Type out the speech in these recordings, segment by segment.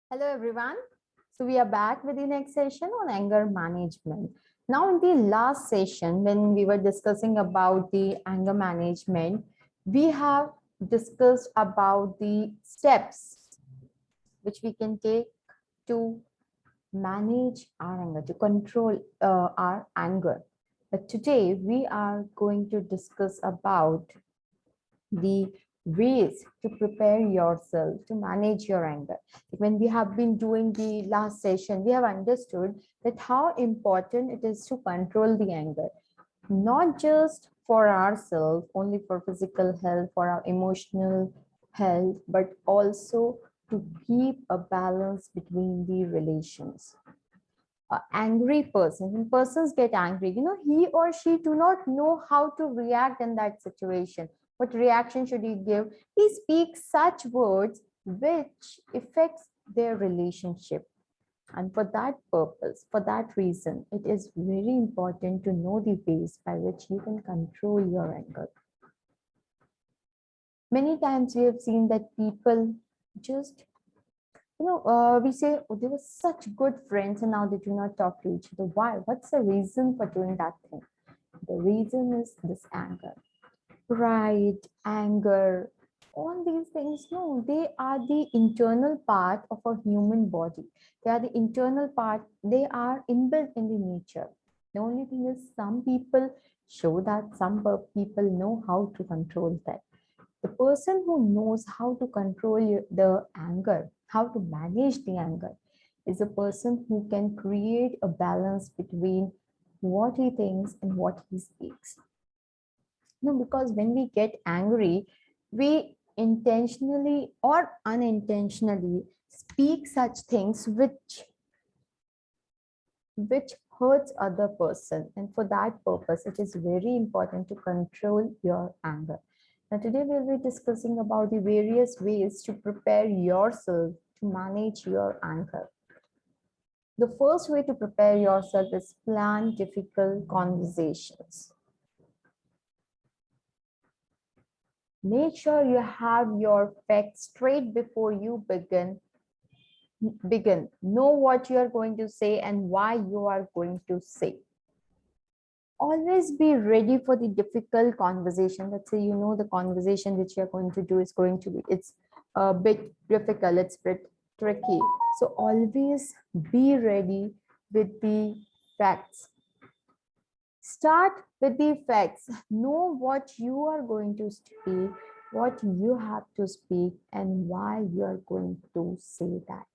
Hello everyone. So we are back with the next session on anger management. Now in the last session when we were discussing about the anger management, we have discussed about the steps which we can take to manage our anger, to control our anger. But today we are going to discuss about the ways to prepare yourself to manage your anger. When we have been doing the last session, we have understood that how important it is to control the anger, not just for ourselves, only for physical health, for our emotional health, but also to keep a balance between the relations. Angry person, when persons get angry, he or she do not know how to react in that situation. What reaction should he give? He speaks such words which affects their relationship. And for that purpose, for that reason, it is very important to know the ways by which you can control your anger. Many times we have seen that people just we say, oh, they were such good friends and now they do not talk to each other. Why? What's the reason for doing that thing? The reason is this anger, pride, anger, all these things. No, they are the internal part of a human body. They are the internal part. They are inbuilt in the nature. The only thing is some people show that, some people know how to control that. The person who knows how to control the anger, how to manage the anger, is a person who can create a balance between what he thinks and what he speaks. No, because when we get angry, we intentionally or unintentionally speak such things which hurts other person, and for that purpose it is very important to control your anger. Now today we'll be discussing about the various ways to prepare yourself to manage your anger. The first way to prepare yourself is plan difficult conversations. Make sure you have your facts straight before you begin. Know what you are going to say and why you are going to say. Always be ready for the difficult conversation. Let's say the conversation which you're going to do is going to be, it's a bit difficult, it's a bit tricky. So always be ready with the facts. Start with the facts. Know what you are going to speak, what you have to speak, and why you are going to say that.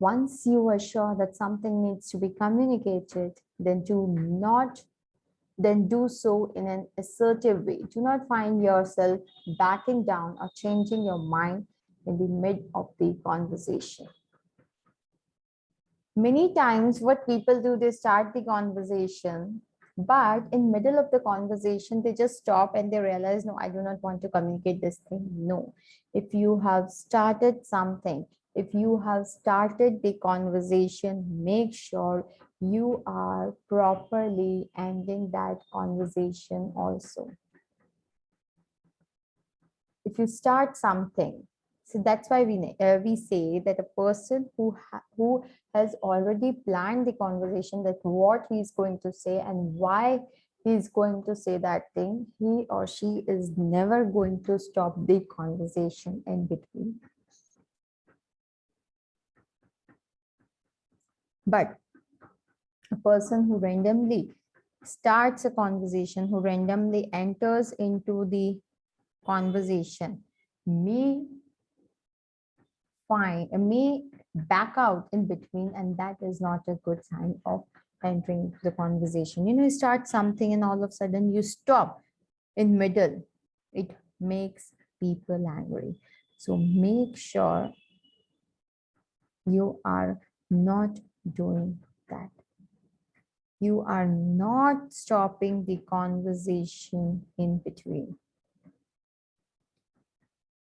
Once you are sure that something needs to be communicated, then do so in an assertive way. Do not find yourself backing down or changing your mind in the mid of the conversation. Many times what people do, they start the conversation, but in middle of the conversation, they just stop and they realize, no, I do not want to communicate this thing. No, if you have started something, if you have started the conversation, make sure you are properly ending that conversation also. If you start something, so that's why we say that a person who has already planned the conversation, that what he's going to say and why he's going to say that thing, he or she is never going to stop the conversation in between. But a person who randomly starts a conversation, who randomly enters into the conversation, may back out in between, and that is not a good sign of entering the conversation. You start something and all of a sudden you stop in middle. It makes people angry. So make sure you are not doing that. You are not stopping the conversation in between.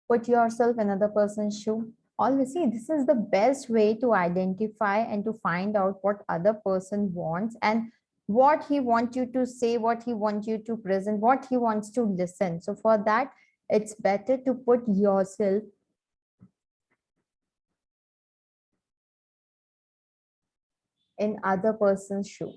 Put yourself in another person's shoe. Always see, this is the best way to identify and to find out what other person wants and what he wants you to say, what he wants you to present, what he wants to listen. So for that, it's better to put yourself in other person's shoe.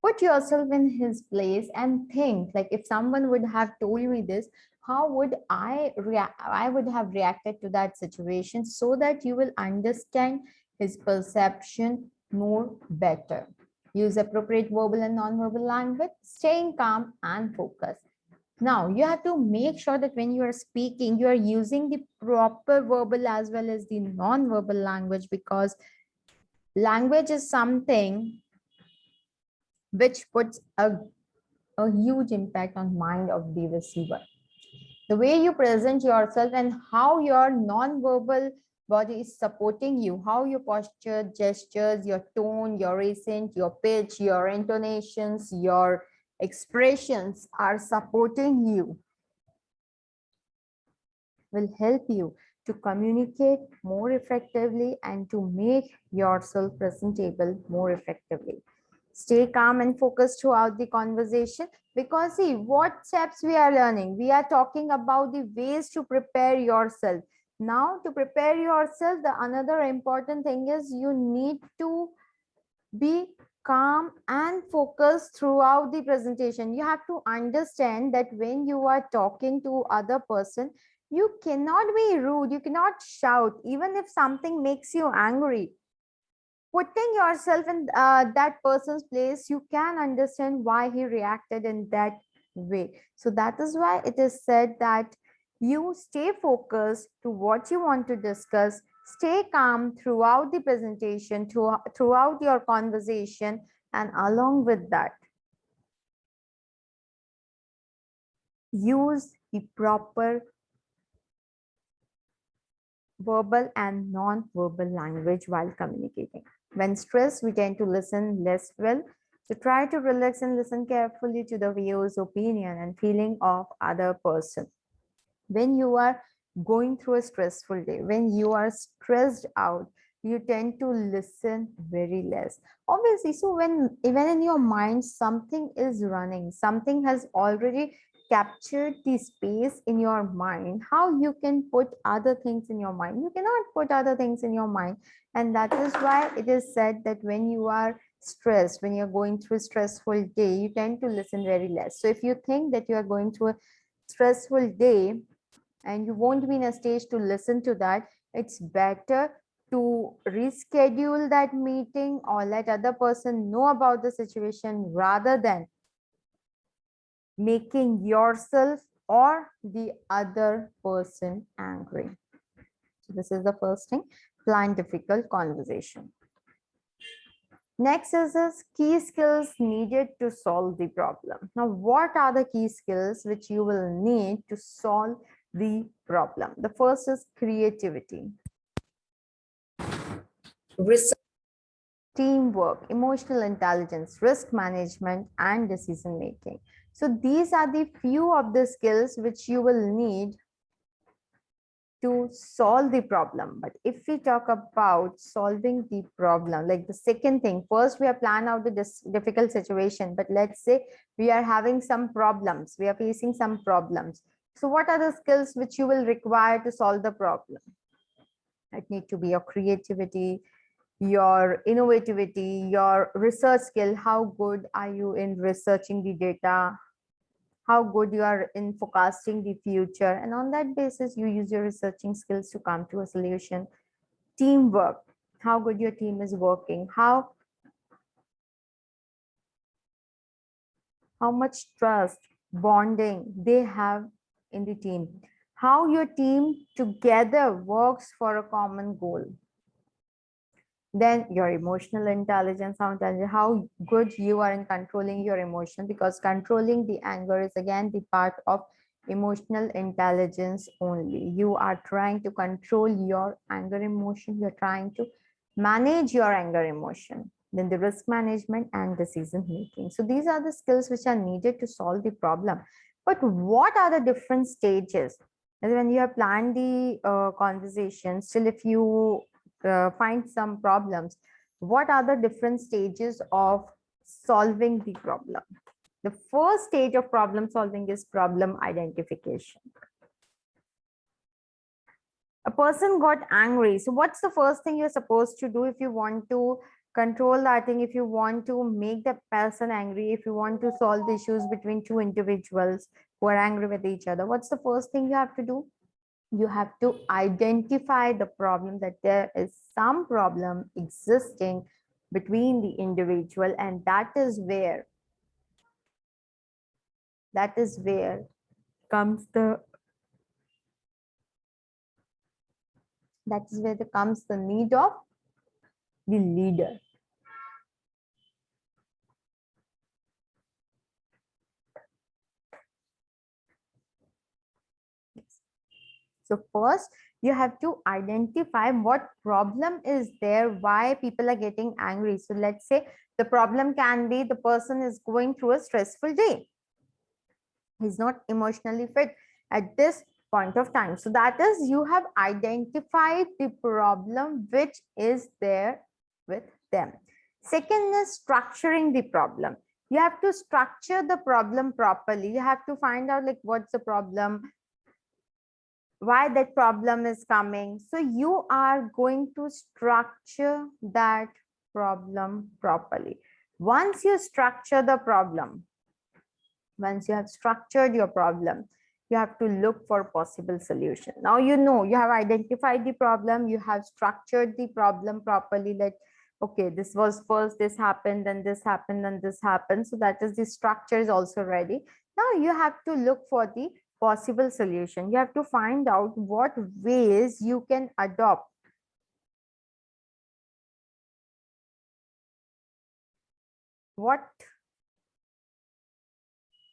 Put yourself in his place and think, like, if someone would have told me this, how would I react? I would have reacted to that situation, so that you will understand his perception more better. Use appropriate verbal and non-verbal language, staying calm and focused. Now, you have to make sure that when you are speaking, you are using the proper verbal as well as the non-verbal language, because language is something which puts a huge impact on mind of the receiver. The way you present yourself and how your non-verbal body is supporting you, how your posture, gestures, your tone, your accent, your pitch, your intonations, your expressions are supporting you, will help you to communicate more effectively and to make yourself presentable more effectively. Stay calm and focused throughout the conversation, because see, what steps we are learning? We are talking about the ways to prepare yourself. Now, to prepare yourself, the another important thing is you need to be calm and focused throughout the presentation. You have to understand that when you are talking to other person, you cannot be rude, you cannot shout, even if something makes you angry. Putting yourself in that person's place, you can understand why he reacted in that way. So that is why it is said that you stay focused to what you want to discuss, stay calm throughout the presentation, throughout your conversation, and along with that, use the proper verbal and non-verbal language while communicating. When stressed, we tend to listen less well. So try to relax and listen carefully to the views, opinion, and feeling of other person. When you are going through a stressful day, when you are stressed out, you tend to listen very less. Obviously, so when even in your mind something is running, something has already captured the space in your mind, how you can put other things in your mind? You cannot put other things in your mind. And that is why it is said that when you are stressed, when you're going through a stressful day, you tend to listen very less. So if you think that you are going through a stressful day and you won't be in a stage to listen to that, it's better to reschedule that meeting or let other person know about the situation, rather than making yourself or the other person angry. So this is the first thing, plan difficult conversation. Next is key skills needed to solve the problem. Now, what are the key skills which you will need to solve the problem? The first is creativity, research, teamwork, emotional intelligence, risk management, and decision making. So these are the few of the skills which you will need to solve the problem. But if we talk about solving the problem, like the second thing, first we have planned out the difficult situation, but let's say we are having some problems, we are facing some problems. So what are the skills which you will require to solve the problem? It need to be your creativity, your innovativity, your research skill. How good are you in researching the data? How good you are in forecasting the future, and on that basis you use your researching skills to come to a solution. Teamwork, how good your team is working, how much trust, bonding they have in the team, how your team together works for a common goal. Then your emotional intelligence, how good you are in controlling your emotion, because controlling the anger is again the part of emotional intelligence only. You are trying to control your anger emotion, you're trying to manage your anger emotion. Then the risk management and decision making. So these are the skills which are needed to solve the problem. But what are the different stages? And when you have planned the conversation, still if you find some problems, what are the different stages of solving the problem? The first stage of problem solving is problem identification. A person got angry. So what's the first thing you're supposed to do if you want to control that thing, if you want to make the person angry, if you want to solve the issues between two individuals who are angry with each other, what's the first thing you have to do? You have to identify the problem, that there is some problem existing between the individual, and that is where comes the comes the need of the leader. So first, you have to identify what problem is there, why people are getting angry. So let's say the problem can be the person is going through a stressful day. He's not emotionally fit at this point of time. So that is, you have identified the problem which is there with them. Second is structuring the problem. You have to structure the problem properly. You have to find out like what's the problem, why that problem is coming. So you are going to structure that problem properly. Once you structure the problem, once you have structured your problem, you have to look for possible solution. Now you know you have identified the problem, you have structured the problem properly, like okay, this was first, this happened, then this happened, then this happened. So that is, the structure is also ready. Now you have to look for the possible solution. You have to find out what ways you can adopt, what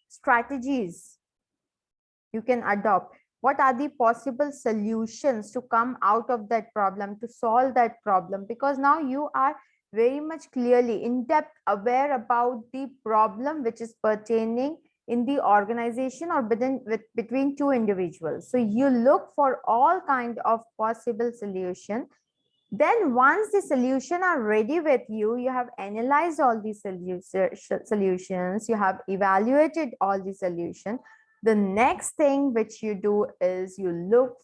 strategies you can adopt, what are the possible solutions to come out of that problem, to solve that problem, because now you are very much clearly in depth aware about the problem which is pertaining in the organization or between two individuals. So you look for all kind of possible solution. Then once the solution are ready with you, you have analyzed all the solutions, you have evaluated all the solution. The next thing which you do is you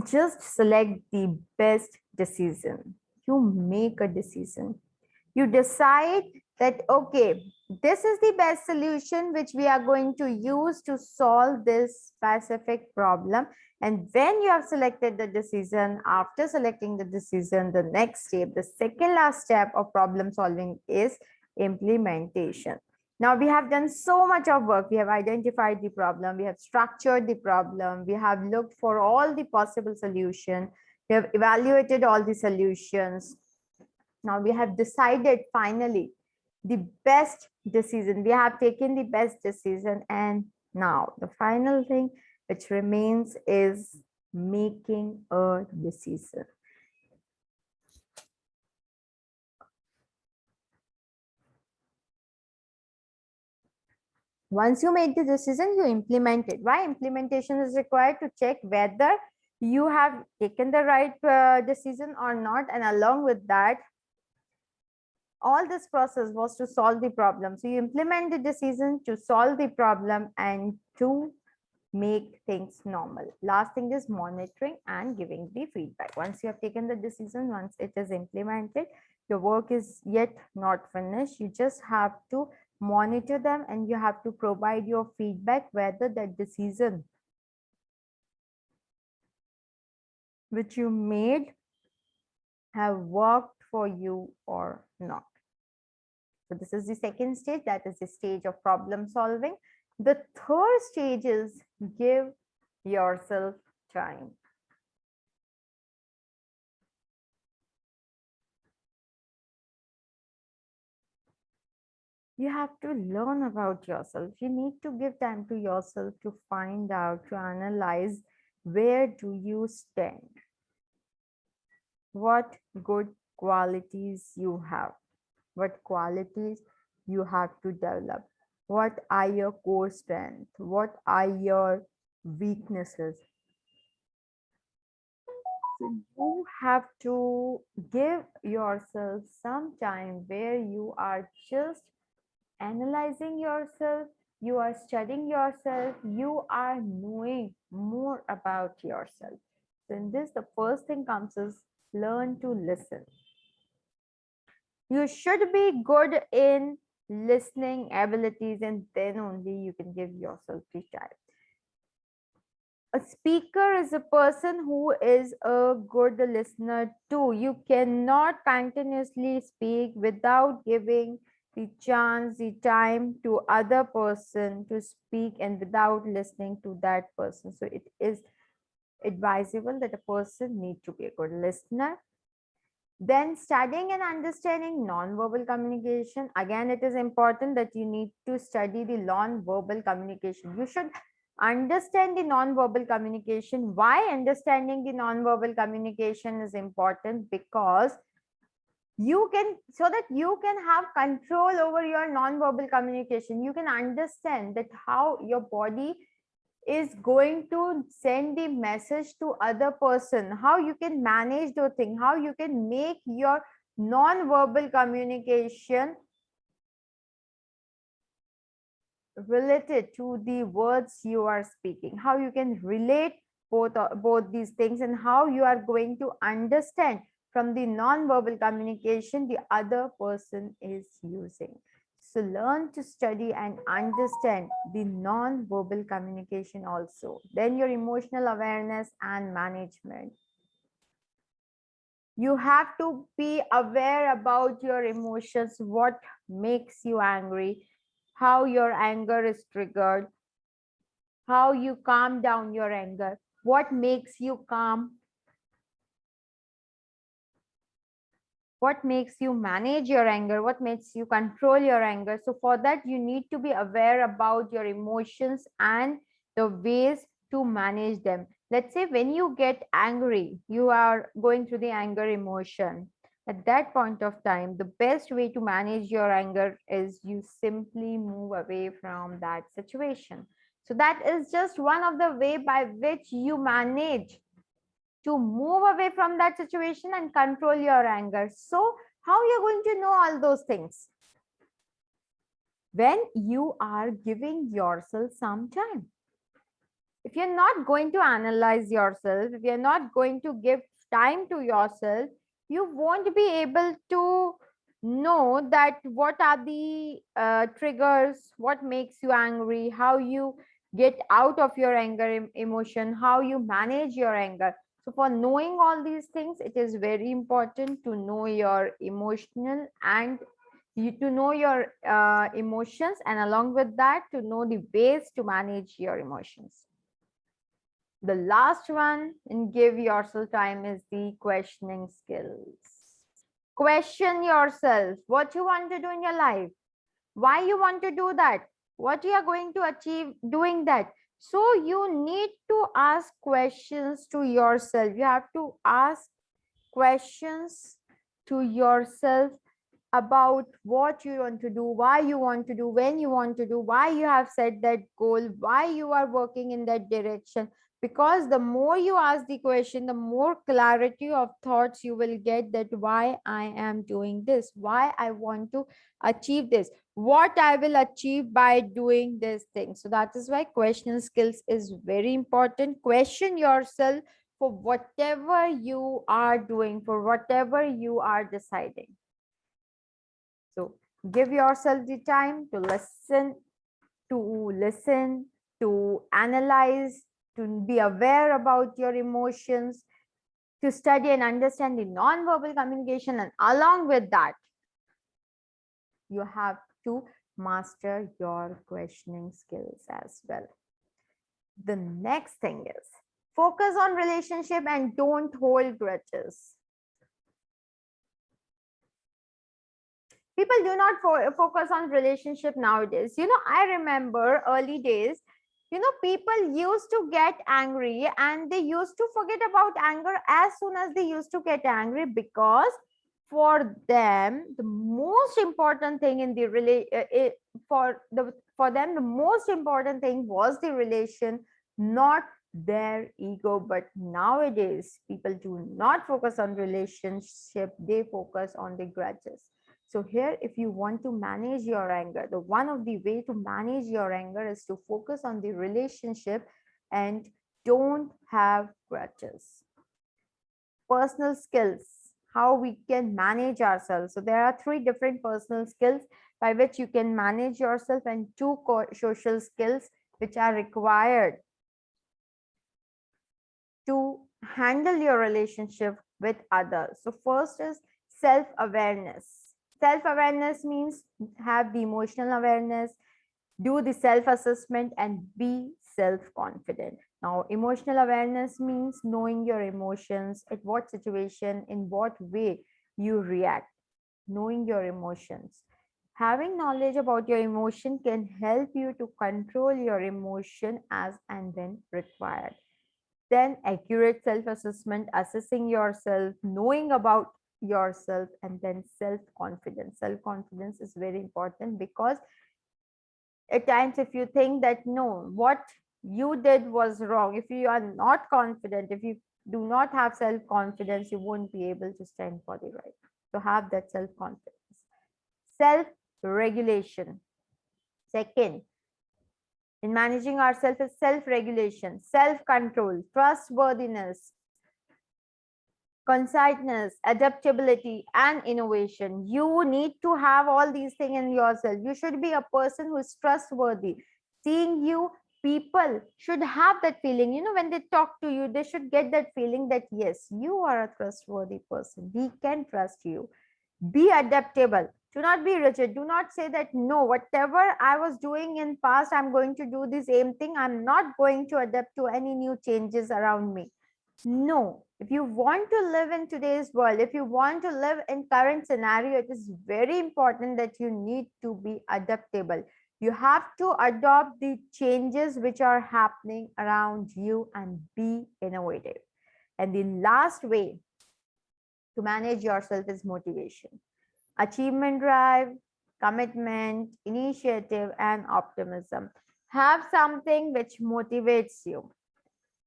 just select the best decision. You make a decision. You decide that, okay, this is the best solution which we are going to use to solve this specific problem. And when you have selected the decision, after selecting the decision, the next step, the second last step of problem solving is implementation. Now we have done so much of work. We have identified the problem, we have structured the problem, we have looked for all the possible solutions, we have evaluated all the solutions. Now we have decided finally the best decision. We have taken the best decision, and now the final thing which remains is making a decision. Once you make the decision, you implement it. Why implementation is required? To check whether you have taken the right decision or not, and along with that, all this process was to solve the problem. So you implement the decision to solve the problem and to make things normal. Last thing is monitoring and giving the feedback. Once you have taken the decision, once it is implemented, your work is yet not finished. You just have to monitor them and you have to provide your feedback whether that decision which you made have worked for you or not. So this is the second stage, that is the stage of problem solving. The third stage is give yourself time. You have to learn about yourself. You need to give time to yourself to find out, to analyze where do you stand, what good qualities you have, what qualities you have to develop, what are your core strengths, what are your weaknesses. So you have to give yourself some time where you are just analyzing yourself, you are studying yourself, you are knowing more about yourself. So in this, the first thing comes is learn to listen. You should be good in listening abilities, and then only you can give yourself the time. A speaker is a person who is a good listener too. You cannot continuously speak without giving the chance, the time to other person to speak and without listening to that person. So it is advisable that a person need to be a good listener. Then studying and understanding non-verbal communication. Again, it is important that you need to study the non-verbal communication. You should understand the non-verbal communication. Why understanding the non-verbal communication is important? Because you can, so that you can have control over your non-verbal communication. You can understand that how your body is going to send the message to other person, how you can manage the thing, how you can make your non-verbal communication related to the words you are speaking, how you can relate both these things, and how you are going to understand from the non-verbal communication the other person is using. So learn to study and understand the non-verbal communication also. Then your emotional awareness and management. You have to be aware about your emotions, what makes you angry, how your anger is triggered, how you calm down your anger, what makes you calm, what makes you manage your anger, what makes you control your anger. So for that, you need to be aware about your emotions and the ways to manage them. Let's say when you get angry, you are going through the anger emotion. At that point of time, the best way to manage your anger is you simply move away from that situation. So that is just one of the way by which you manage to move away from that situation and control your anger. So how you're going to know all those things? When you are giving yourself some time. If you're not going to analyze yourself, if you're not going to give time to yourself, you won't be able to know that what are the triggers, what makes you angry, how you get out of your anger emotion, how you manage your anger. So for knowing all these things, it is very important to know your emotional and you to know your emotions, and along with that to know the ways to manage your emotions. The last one in give yourself time is the questioning skills. Question yourself what you want to do in your life, why you want to do that, what you are going to achieve doing that. So you need to ask questions to yourself. You have to ask questions to yourself about what you want to do, why you want to do, when you want to do, why you have set that goal, why you are working in that direction. Because the more you ask the question, the more clarity of thoughts you will get, that why I am doing this, why I want to achieve this, what I will achieve by doing this thing. So that is why question skills is very important. Question yourself for whatever you are doing, for whatever you are deciding. So give yourself the time to listen, to analyze, to be aware about your emotions, to study and understand the non-verbal communication, and along with that, you have to master your questioning skills as well. The next thing is focus on relationship and don't hold grudges. People do not focus on relationship nowadays. I remember early days, people used to get angry and they used to forget about anger as soon as they used to get angry, because for them the most important thing in the for them the most important thing was the relation, not their ego. But nowadays people do not focus on relationship, they focus on the grudges. So here, if you want to manage your anger, the one of the way to manage your anger is to focus on the relationship and don't have grudges. Personal skills. how we can manage ourselves. So there are 3 different personal skills by which you can manage yourself, and 2 social skills which are required to handle your relationship with others. So first is self-awareness. Self-awareness means have the emotional awareness, do the self-assessment, and be self-confident. Now, emotional awareness means knowing your emotions, at what situation, in what way you react, knowing your emotions. Having knowledge about your emotion can help you to control your emotion as and when required. Then accurate self-assessment, assessing yourself, knowing about yourself, and then self-confidence. Self-confidence is very important because at times if you think that no, what you did was wrong, if you are not confident, if you do not have self-confidence, you won't be able to stand for the right. So have that self-confidence. Self-regulation. Second, in managing ourselves is self-regulation, self-control, trustworthiness, conciseness, adaptability, and innovation. You need to have all these things in yourself. You should be a person who is trustworthy. Seeing you, people should have that feeling. You know, when they talk to you, they should get that feeling that yes, you are a trustworthy person. We can trust you. Be adaptable. Do not be rigid. Do not say that no, whatever I was doing in past, I'm going to do the same thing. I'm not going to adapt to any new changes around me. No, if you want to live in today's world, if you want to live in current scenario, it is very important that you need to be adaptable. You have to adopt the changes which are happening around you and be innovative. And the last way to manage yourself is motivation. Achievement drive, commitment, initiative, and optimism. Have something which motivates you.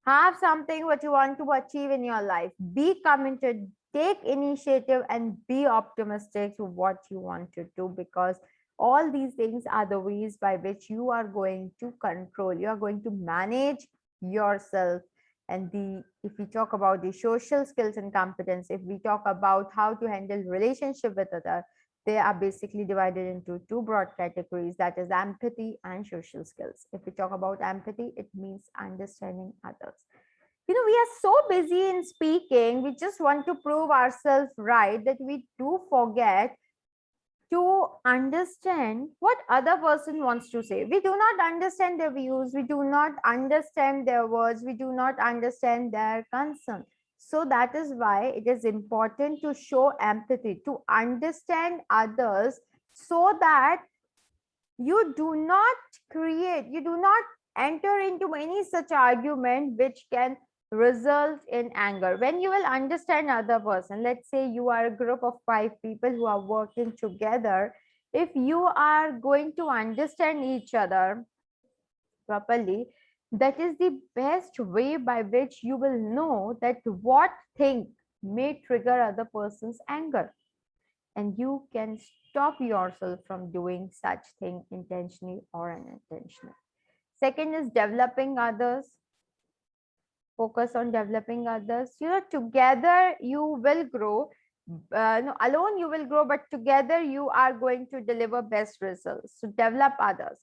Have something what you want to achieve in your life. Be committed, take initiative, and be optimistic to what you want to do, because all these things are the ways by which you are going to control, you are going to manage yourself. And if we talk about the social skills and competence, if we talk about how to handle relationship with others, they are basically divided into 2 broad categories, that is empathy and social skills. If we talk about empathy, it means understanding others. You know, we are so busy in speaking, we just want to prove ourselves right, that we do forget to understand what other person wants to say. We do not understand their views, we do not understand their words, we do not understand their concern. So that is why it is important to show empathy, to understand others, so that you do not you do not enter into any such argument which can result in anger. When you will understand other person, let's say you are a group of 5 people who are working together, if you are going to understand each other properly, that is the best way by which you will know that what thing may trigger other person's anger, and you can stop yourself from doing such thing intentionally or unintentionally. Second is developing others. Focus on developing others. You know, together you will grow. No, alone you will grow, but together you are going to deliver best results. So develop others.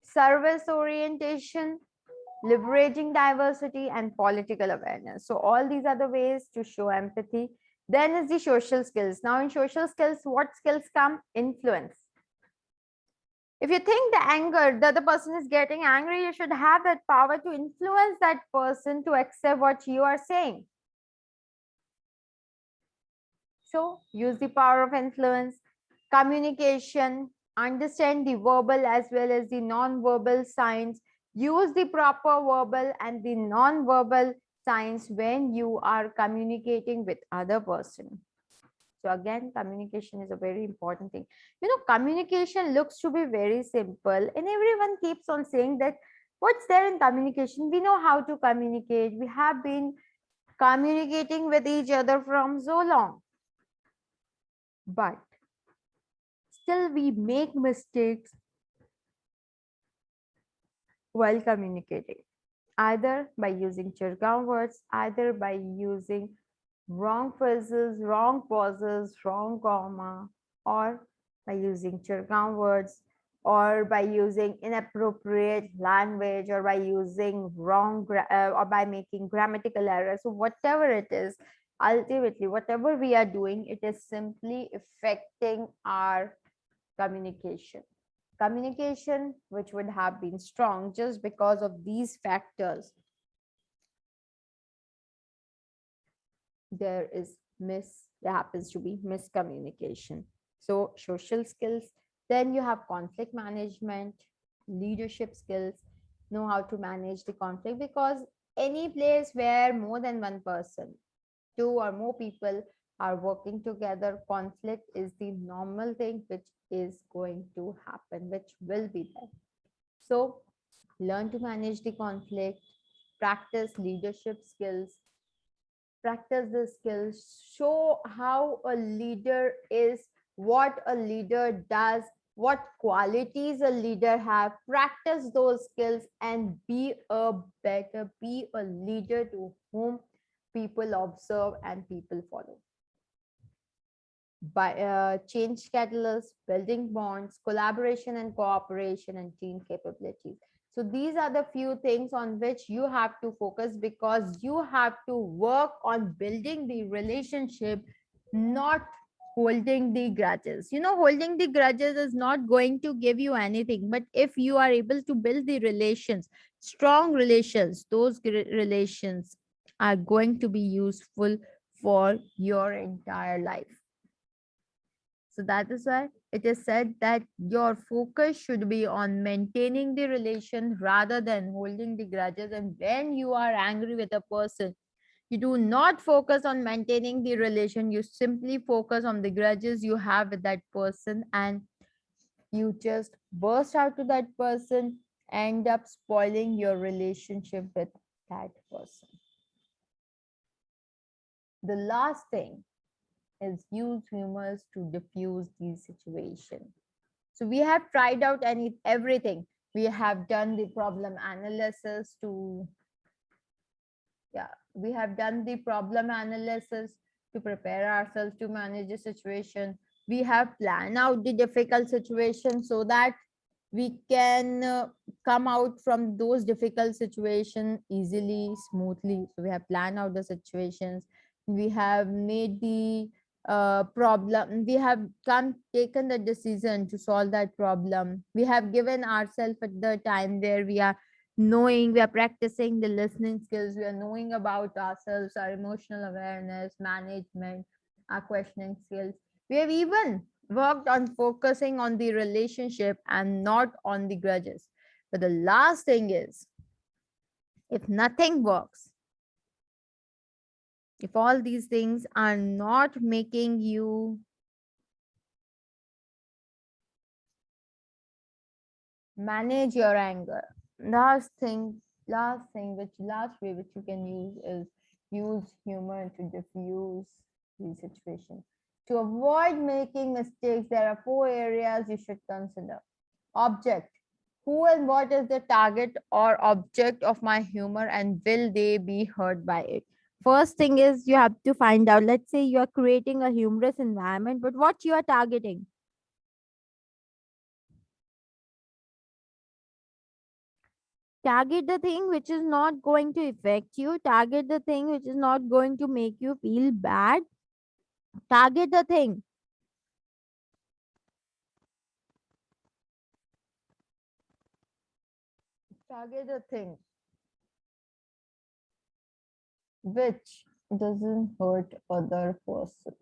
Service orientation, leveraging diversity, and political awareness. So all these are the ways to show empathy. Then is the social skills. Now in social skills, what skills come? Influence. If you think the anger, the other person is getting angry, you should have that power to influence that person to accept what you are saying. So use the power of influence. Communication, understand the verbal as well as the non-verbal signs. Use the proper verbal and the non-verbal signs when you are communicating with other person. So again, communication is a very important thing. You know, communication looks to be very simple, and everyone keeps on saying that what's there in communication? We know how to communicate. We have been communicating with each other from so long. But still we make mistakes while communicating, either by using jargon words, either by using wrong phrases, wrong pauses, wrong comma, or by using jargon words, or by using inappropriate language, or by using or by making grammatical errors. So whatever it is, ultimately, whatever we are doing, it is simply affecting our communication. Communication, which would have been strong just because of these factors, there happens to be miscommunication. So social skills, then you have conflict management, leadership skills, know how to manage the conflict, because any place where more than one person, two or more people are working together, conflict is the normal thing which is going to happen, which will be there. So learn to manage the conflict, practice leadership skills, practice the skills, show how a leader is, what a leader does, what qualities a leader have, practice those skills and be a leader to whom people observe and people follow. By change catalyst, building bonds, collaboration and cooperation, and team capabilities. So these are the few things on which you have to focus, because you have to work on building the relationship, not holding the grudges. Holding the grudges is not going to give you anything, but if you are able to build the relations, strong relations, those relations are going to be useful for your entire life. So that is why it is said that your focus should be on maintaining the relation rather than holding the grudges. And when you are angry with a person, you do not focus on maintaining the relation. You simply focus on the grudges you have with that person, and you just burst out to that person, end up spoiling your relationship with that person. The last thing is use humor to diffuse these situations. So we have tried out everything. We have done the problem analysis we have done the problem analysis to prepare ourselves to manage the situation. We have planned out the difficult situation so that we can come out from those difficult situations easily, smoothly. So we have planned out the situations. We have made the problem. We have taken the decision to solve that problem. We have given ourselves at the time where we are knowing, we are practicing the listening skills, we are knowing about ourselves, our emotional awareness, management, our questioning skills. We have even worked on focusing on the relationship and not on the grudges. But the last thing is, if nothing works, if all these things are not making you manage your anger, last way which you can use is use humor to diffuse these situations. To avoid making mistakes, there are 4 areas you should consider. Object. Who and what is the target or object of my humor, and will they be hurt by it? First thing is, you have to find out, let's say you are creating a humorous environment, but what you are targeting? Target the thing which is not going to affect you. Target the thing which is not going to make you feel bad. Target the thing. Target the thing which doesn't hurt other person.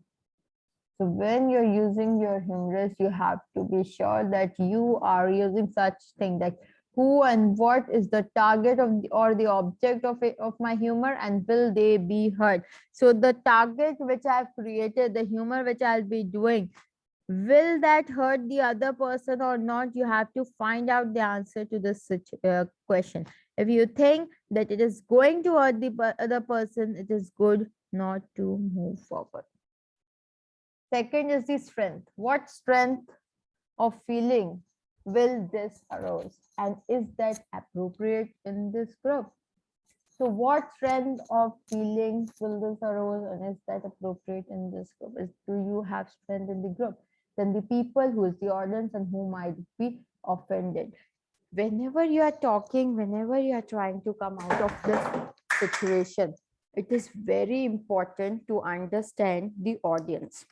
So when you're using your humorous, you have to be sure that you are using such thing, like who and what is the target of or the object of my humor, and will they be hurt? So the target which I've created, the humor which I'll be doing, will that hurt the other person or not? You have to find out the answer to this question. If you think that it is going to hurt the other person, it is good not to move forward. Second is the strength. What strength of feeling will this arouse, and is that appropriate in this group? So what trend of feelings will this arouse, and is that appropriate in this group? Do you have strength in the group? Then the people who is the audience and who might be offended. Whenever you are talking, whenever you are trying to come out of this situation, it is very important to understand the audience.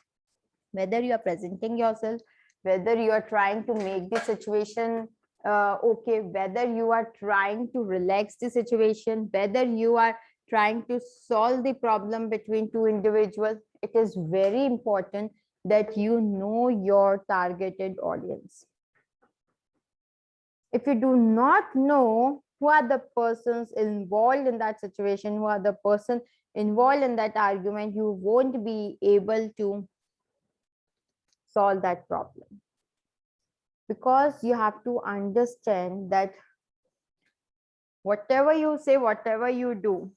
Whether you are presenting yourself, whether you are trying to make the situation okay, whether you are trying to relax the situation, whether you are trying to solve the problem between two individuals, it is very important that you know your targeted audience. If you do not know who are the persons involved in that situation, who are the person involved in that argument, you won't be able to solve that problem. Because you have to understand that whatever you say, whatever you do,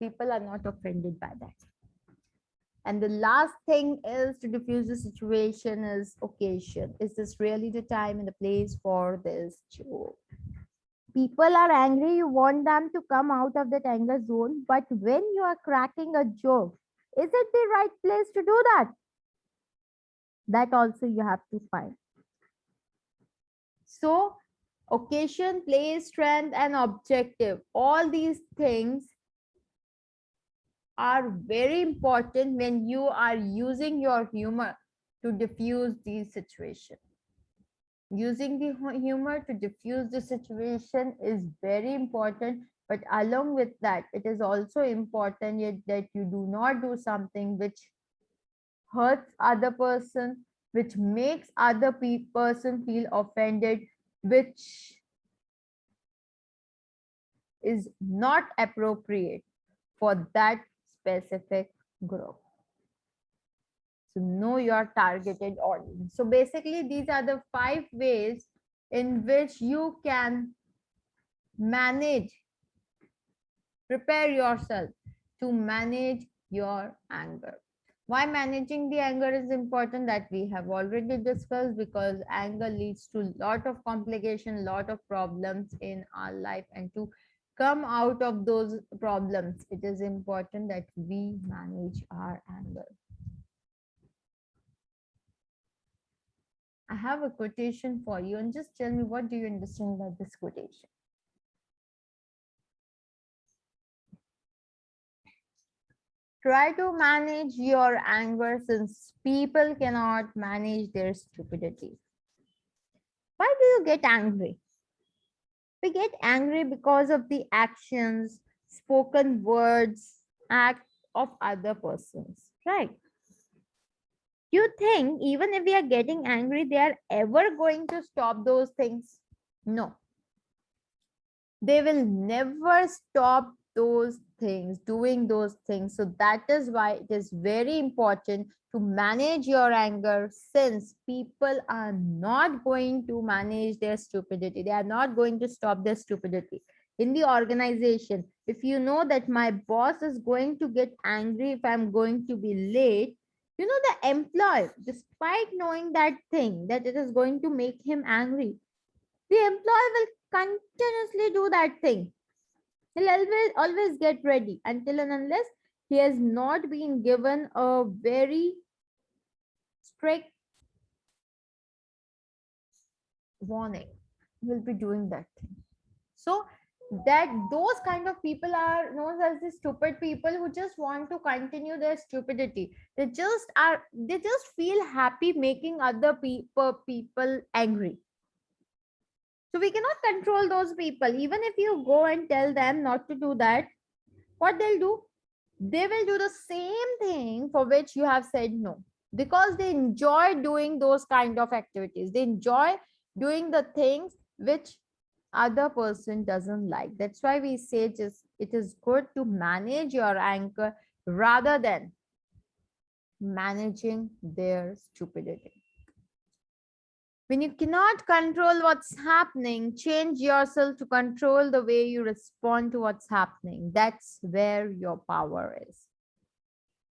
people are not offended by that. And the last thing is to diffuse the situation is occasion. Is this really the time and the place for this joke? People are angry, you want them to come out of that anger zone, but when you are cracking a joke, is it the right place to do that? That also you have to find. So occasion, place, strength, and objective, all these things are very important when you are using your humor to diffuse the situation. Using the humor to diffuse the situation is very important, but along with that, it is also important that you do not do something which hurts other person, which makes other person feel offended, which is not appropriate for that specific group. So know your targeted audience. So basically, these are the 5 ways in which you can manage, prepare yourself to manage your anger. Why managing the anger is important, that we have already discussed, because anger leads to a lot of complication, lot of problems in our life, and to come out of those problems, it is important that we manage our anger. I have a quotation for you, and just tell me, what do you understand by this quotation? Try to manage your anger, since people cannot manage their stupidity. Why do you get angry? We get angry because of the actions, spoken words, act of other persons, right? You think even if we are getting angry, they are ever going to stop those things? No. They will never stop those things, doing those things. So that is why it is very important to manage your anger, since people are not going to manage their stupidity. They are not going to stop their stupidity. In the organization, if you know that my boss is going to get angry if I'm going to be late, you know, the employee, despite knowing that thing, that it is going to make him angry, the employee will continuously do that thing. He'll always get ready until and unless he has not been given a very strict warning. He'll be doing that thing. So that those kind of people are known as the stupid people, who just want to continue their stupidity. They just feel happy making other people angry. So we cannot control those people. Even if you go and tell them not to do that, what they'll do? They will do the same thing for which you have said no, because they enjoy doing those kind of activities. They enjoy doing the things which other person doesn't like. That's why we say just it is good to manage your anger rather than managing their stupidity. When you cannot control what's happening, change yourself to control the way you respond to what's happening. That's where your power is.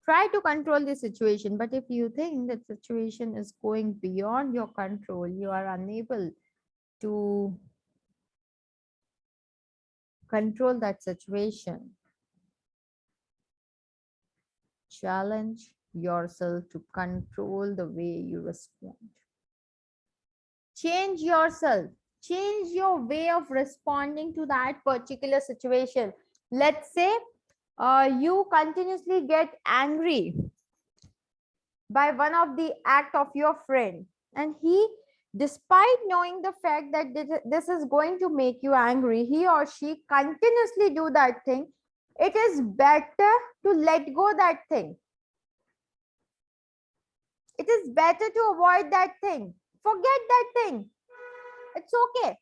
Try to control the situation, but if you think that situation is going beyond your control, you are unable to control that situation. Challenge yourself to control the way you respond. Change yourself. Change your way of responding to that particular situation. Let's say you continuously get angry by one of the act of your friend, and he, despite knowing the fact that this is going to make you angry, he or she continuously do that thing. It is better to let go that thing. It is better to avoid that thing. Forget that thing. It's okay.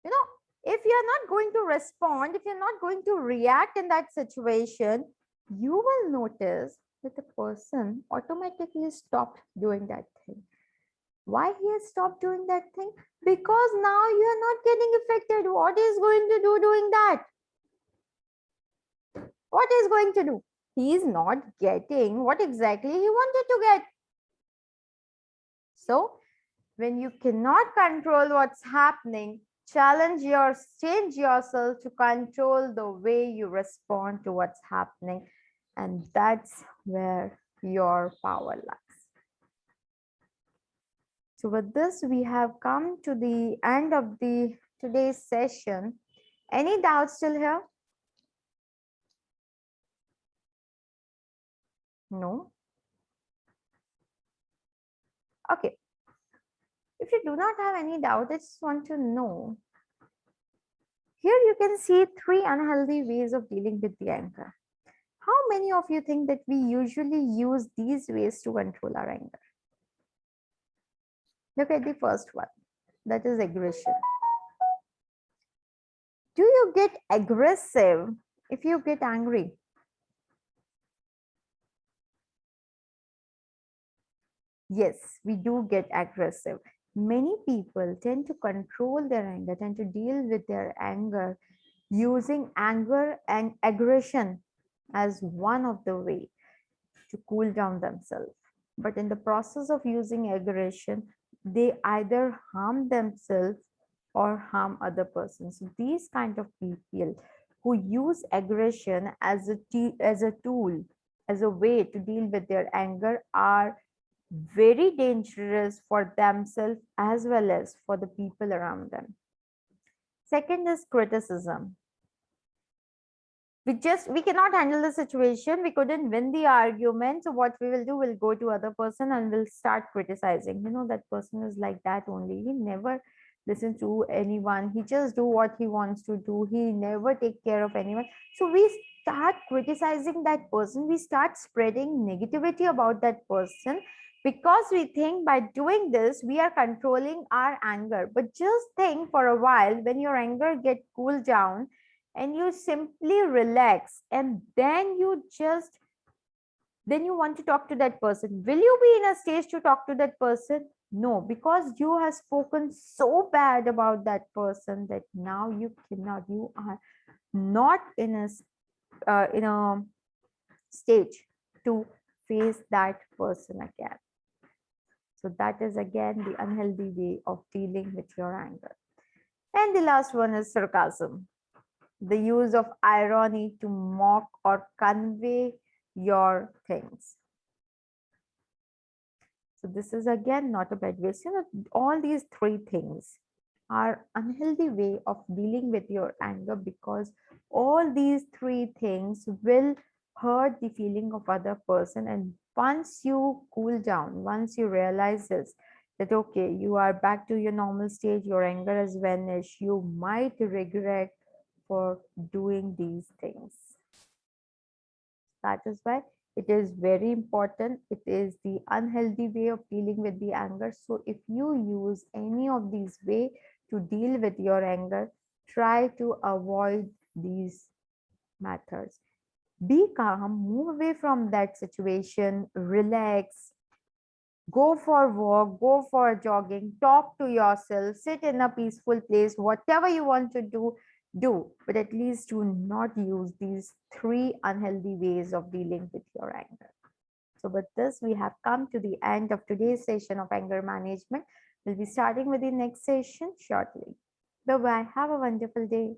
You know, if you're not going to respond, if you're not going to react in that situation, you will notice that the person automatically stopped doing that thing. Why he has stopped doing that thing? Because now you are not getting affected. What is going to do doing that? What is going to do? He is not getting what exactly he wanted to get. So when you cannot control what's happening, change yourself to control the way you respond to what's happening. And that's where your power lies. So with this, we have come to the end of today's session. Any doubts still here? No? Okay. If you do not have any doubt, I just want to know. Here you can see 3 unhealthy ways of dealing with the anger. How many of you think that we usually use these ways to control our anger? Look at the first one, that is aggression. Do you get aggressive if you get angry? Yes, we do get aggressive. Many people tend to control their anger, tend to deal with their anger using anger and aggression as one of the way to cool down themselves. But in the process of using aggression, they either harm themselves or harm other persons. So these kind of people who use aggression as a tool, as a way to deal with their anger, are very dangerous for themselves as well as for the people around them. Second is criticism. We cannot handle the situation, we couldn't win the argument, so what we will do, we'll go to other person and we'll start criticizing. You know, that person is like that only, he never listens to anyone, he just do what he wants to do, he never take care of anyone. So we start criticizing that person, we start spreading negativity about that person, because we think by doing this we are controlling our anger. But just think for a while, when your anger get cooled down and you simply relax, and then you want to talk to that person, will you be in a stage to talk to that person? No, because you have spoken so bad about that person that now you cannot, you are not in a stage to face that person again. So that is again the unhealthy way of dealing with your anger. And the last one is sarcasm, the use of irony to mock or convey your things. So this is again not a bad way. So all these 3 things are unhealthy way of dealing with your anger, because all these 3 things will hurt the feeling of other person. And once you cool down, once you realize this, that okay, you are back to your normal stage, your anger has vanished, you might regret for doing these things. That is why it is very important. It is the unhealthy way of dealing with the anger. So if you use any of these way to deal with your anger, try to avoid these methods. Be calm, move away from that situation, relax, go for a walk, go for jogging, talk to yourself, sit in a peaceful place, whatever you want to do, but at least do not use these 3 unhealthy ways of dealing with your anger. So with this, we have come to the end of today's session of anger management. We'll be starting with the next session shortly. Bye bye. Have a wonderful day.